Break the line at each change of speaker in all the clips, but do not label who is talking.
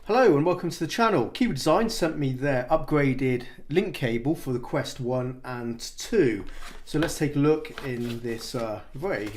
Hello and welcome to the channel. Kiwi Design sent me their upgraded link cable for the Quest 1 and 2. So let's take a look in this very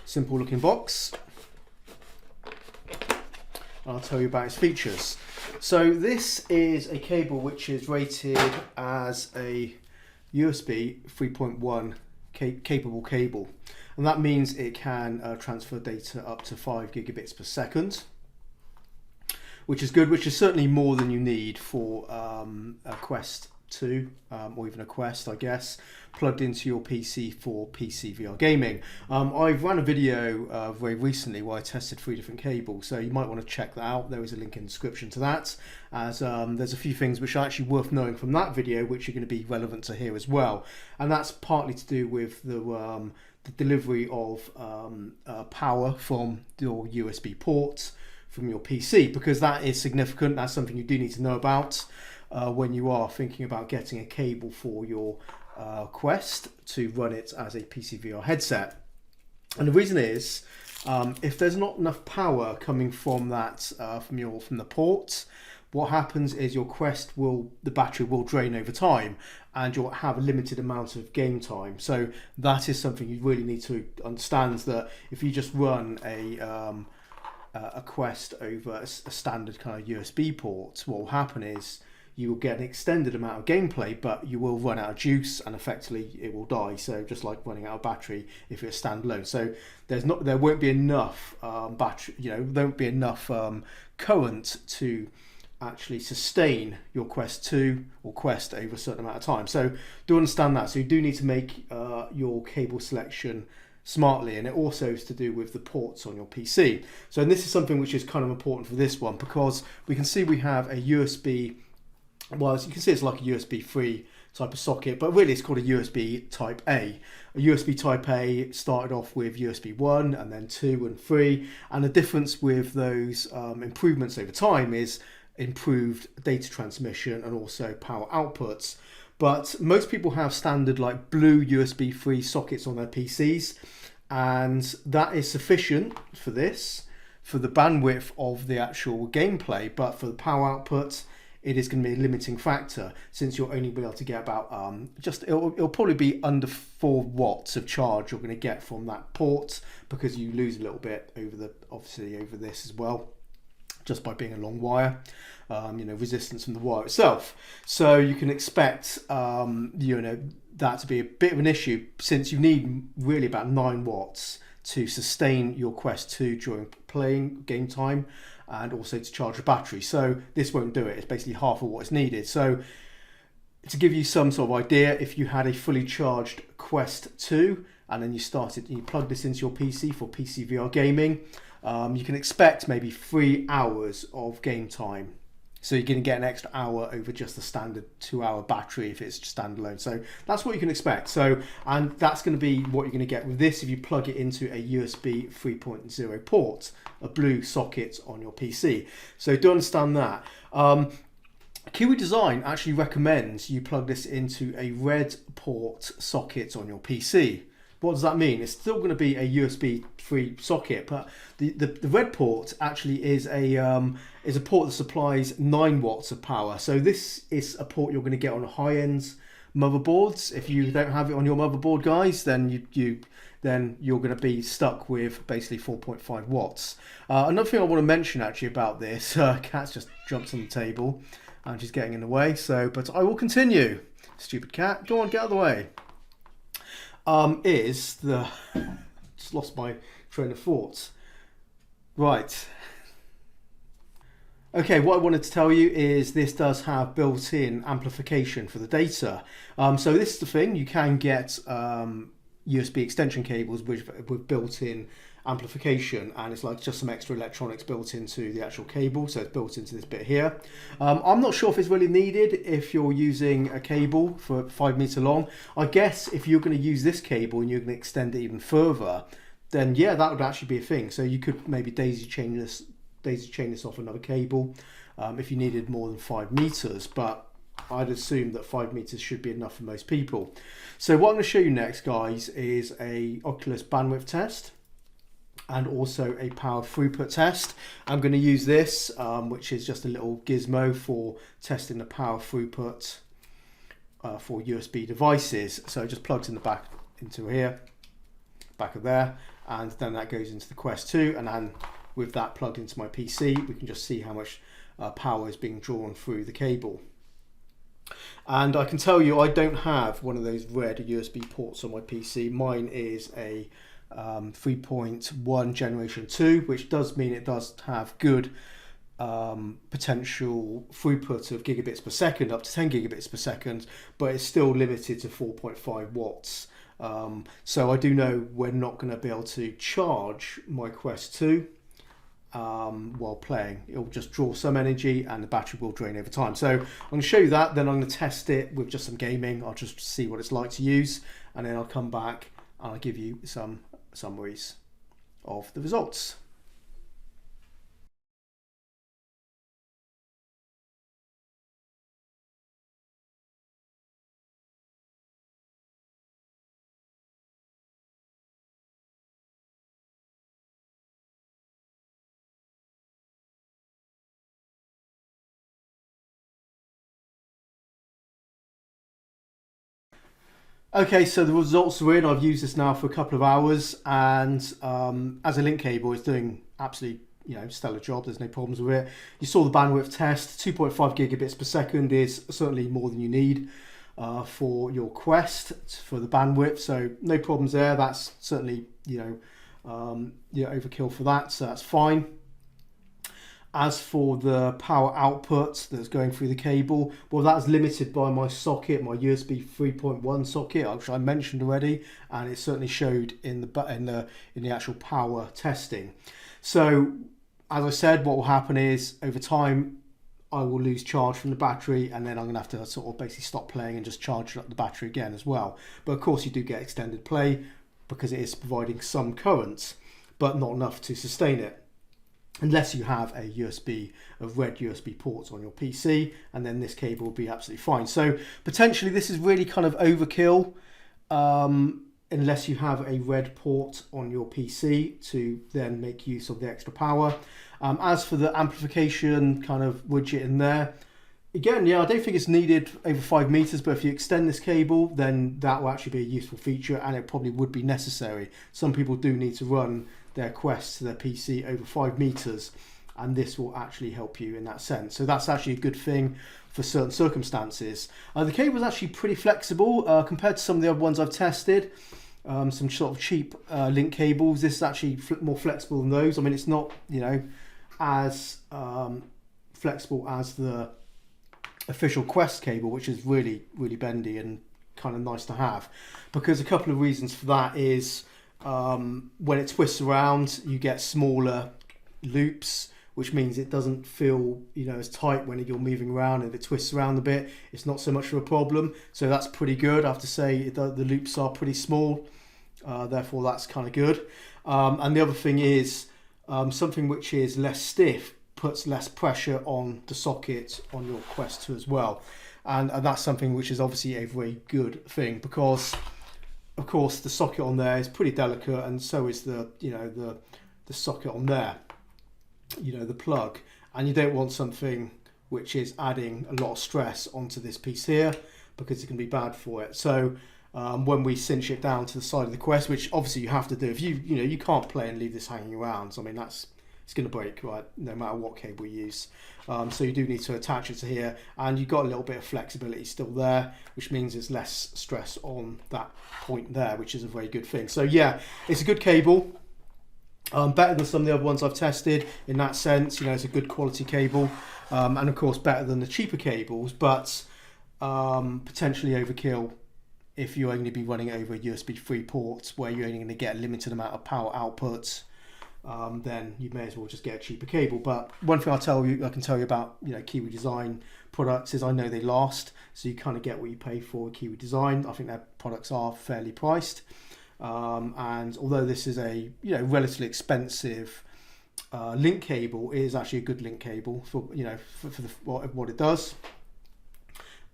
simple looking box. I'll tell you about its features. So this is a cable which is rated as a USB 3.1 capable cable. And that means it can transfer data up to 5 gigabits per second. Which is good, which is certainly more than you need for a Quest 2 or even a Quest, I guess, plugged into your PC for PC VR gaming. I've run a video very recently where I tested 3 different cables, so you might want to check that out. There is a link in the description to that, as there's a few things which are actually worth knowing from that video which are going to be relevant to here as well. And that's partly to do with the delivery of power from your USB port from your PC, because that is significant. That's something you do need to know about when you are thinking about getting a cable for your Quest to run it as a PC VR headset. And the reason is if there's not enough power coming from that from the port, what happens is your Quest the battery will drain over time and you'll have a limited amount of game time. So that is something you really need to understand, that if you just run a Quest over a standard kind of USB port, what will happen is you will get an extended amount of gameplay, but you will run out of juice and effectively it will die. So just like running out of battery if it's standalone. So there won't be enough battery, there won't be enough current to actually sustain your Quest 2 or Quest over a certain amount of time. So do understand that. So you do need to make your cable selection smartly, and it also is to do with the ports on your PC. So and this is something which is kind of important for this one, because we can see we have a USB, well, as you can see it's like a USB 3 type of socket, but really it's called a USB type A. A USB type A started off with USB 1 and then 2 and 3, and the difference with those improvements over time is improved data transmission and also power outputs. But most people have standard like blue USB 3 sockets on their PCs, and that is sufficient for this, for the bandwidth of the actual gameplay. But for the power output, it is going to be a limiting factor, since you'll only be able to get about it'll probably be under 4 watts of charge you're going to get from that port, because you lose a little bit obviously over this as well, just by being a long wire. Resistance from the wire itself. So you can expect that to be a bit of an issue, since you need really about 9 watts to sustain your Quest 2 during playing game time, and also to charge the battery. So this won't do it. It's basically half of what is needed. So to give you some sort of idea, if you had a fully charged Quest 2 and then you plug this into your PC for PC VR gaming, you can expect maybe 3 hours of game time. So you're going to get an extra hour over just the standard 2-hour battery if it's standalone. So that's what you can expect. So, and that's going to be what you're going to get with this if you plug it into a USB 3.0 port, a blue socket on your PC. So do understand that. Kiwi Design actually recommends you plug this into a red port socket on your PC. What does that mean? It's still going to be a USB 3 socket, but the red port actually is a port that supplies 9 watts of power. So this is a port you're going to get on high-end motherboards. If you don't have it on your motherboard, guys, then you're going to be stuck with basically 4.5 watts. Another thing I want to mention actually about this, cat's just jumped on the table and she's getting in the way. But I will continue. Stupid cat, go on, get out of the way. Just lost my train of thought. Right. Okay, what I wanted to tell you is this does have built-in amplification for the data. So this is the thing, you can get USB extension cables with built-in amplification, and it's like just some extra electronics built into the actual cable, so it's built into this bit here. I'm not sure if it's really needed if you're using a cable for 5 meter long. I guess if you're going to use this cable and you're going to extend it even further, then yeah, that would actually be a thing. So you could maybe daisy chain this off another cable if you needed more than 5 meters, but I'd assume that 5 meters should be enough for most people. So what I'm going to show you next, guys, is a Oculus bandwidth test. and also a power throughput test. I'm going to use this, which is just a little gizmo for testing the power throughput for USB devices. So it just plugs in the back into here, back of there, and then that goes into the Quest 2, and then with that plugged into my PC, we can just see how much power is being drawn through the cable. And I can tell you, I don't have one of those red USB ports on my PC. Mine is a 3.1 generation 2, which does mean it does have good potential throughput of gigabits per second, up to 10 gigabits per second, but it's still limited to 4.5 watts. So I do know we're not going to be able to charge my Quest 2 while playing. It'll just draw some energy and the battery will drain over time. So I'm going to show you that, then I'm going to test it with just some gaming. I'll just see what it's like to use, and then I'll come back and I'll give you some summaries of the results. Okay, so the results are in. I've used this now for a couple of hours, and as a link cable, it's doing absolutely stellar job. There's no problems with it. You saw the bandwidth test. 2.5 gigabits per second is certainly more than you need for your Quest for the bandwidth. So no problems there. That's certainly overkill for that. So that's fine. As for the power output that's going through the cable, well, that's limited by my socket, my USB 3.1 socket, which I mentioned already, and it certainly showed in the actual power testing. So, as I said, what will happen is over time I will lose charge from the battery, and then I'm going to have to sort of basically stop playing and just charge up the battery again as well. But of course, you do get extended play because it is providing some current, but not enough to sustain it, unless you have a red USB ports on your PC, and then this cable will be absolutely fine. So potentially this is really kind of overkill unless you have a red port on your PC to then make use of the extra power. As for the amplification kind of widget in there, again, yeah, I don't think it's needed over 5 meters, but if you extend this cable, then that will actually be a useful feature, and it probably would be necessary. Some people do need to run their Quest to their PC over 5 meters, and this will actually help you in that sense. So that's actually a good thing for certain circumstances. The cable is actually pretty flexible compared to some of the other ones I've tested. Some sort of cheap link cables. This is actually more flexible than those. I mean, it's not as flexible as the official Quest cable, which is really bendy and kind of nice to have, because a couple of reasons for that is when it twists around, you get smaller loops, which means it doesn't feel as tight when you're moving around. If it twists around a bit, it's not so much of a problem. So that's pretty good. I have to say the loops are pretty small, therefore that's kind of good. And the other thing is something which is less stiff puts less pressure on the socket on your Quest 2 as well, and that's something which is obviously a very good thing, because of course the socket on there is pretty delicate, and so is the socket on there, the plug, and you don't want something which is adding a lot of stress onto this piece here, because it can be bad for it. So when we cinch it down to the side of the Quest, which obviously you have to do if you can't play and leave this hanging around. So, I mean, it's going to break, right, no matter what cable you use. So you do need to attach it to here, and you've got a little bit of flexibility still there, which means there's less stress on that point there, which is a very good thing. So yeah, it's a good cable, better than some of the other ones I've tested in that sense. It's a good quality cable, and of course better than the cheaper cables, but potentially overkill if you're only be running over USB 3 ports, where you're only going to get a limited amount of power output. Then you may as well just get a cheaper cable. But one thing I can tell you about Kiwi Design products is I know they last, so you kind of get what you pay for. Kiwi Design, I think their products are fairly priced, and although this is a relatively expensive link cable, it is actually a good link cable for what it does,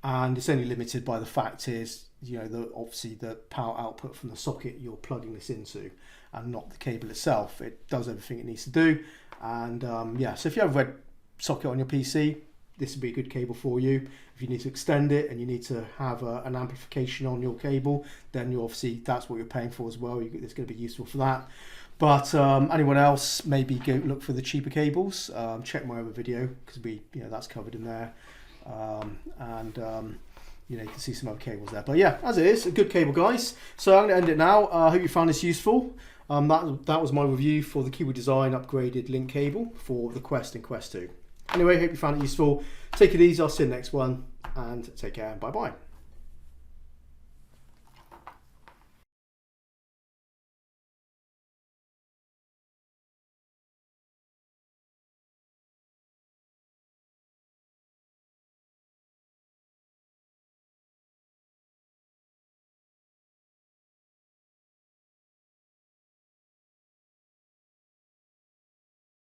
and it's only limited by the fact is you know, obviously the power output from the socket you're plugging this into, and not the cable itself. It does everything it needs to do. And yeah, so if you have a red socket on your PC, this would be a good cable for you. If you need to extend it and you need to have an amplification on your cable, then you obviously, that's what you're paying for as well. It's going to be useful for that. But anyone else, maybe go look for the cheaper cables. Check my other video, because that's covered in there. You know, you can see some other cables there. But yeah, as it is, a good cable, guys. So I'm going to end it now. I hope you found this useful. That was my review for the Kiwi Design upgraded link cable for the Quest and Quest 2. Anyway, hope you found it useful. Take it easy. I'll see you in the next one, and take care. Bye bye.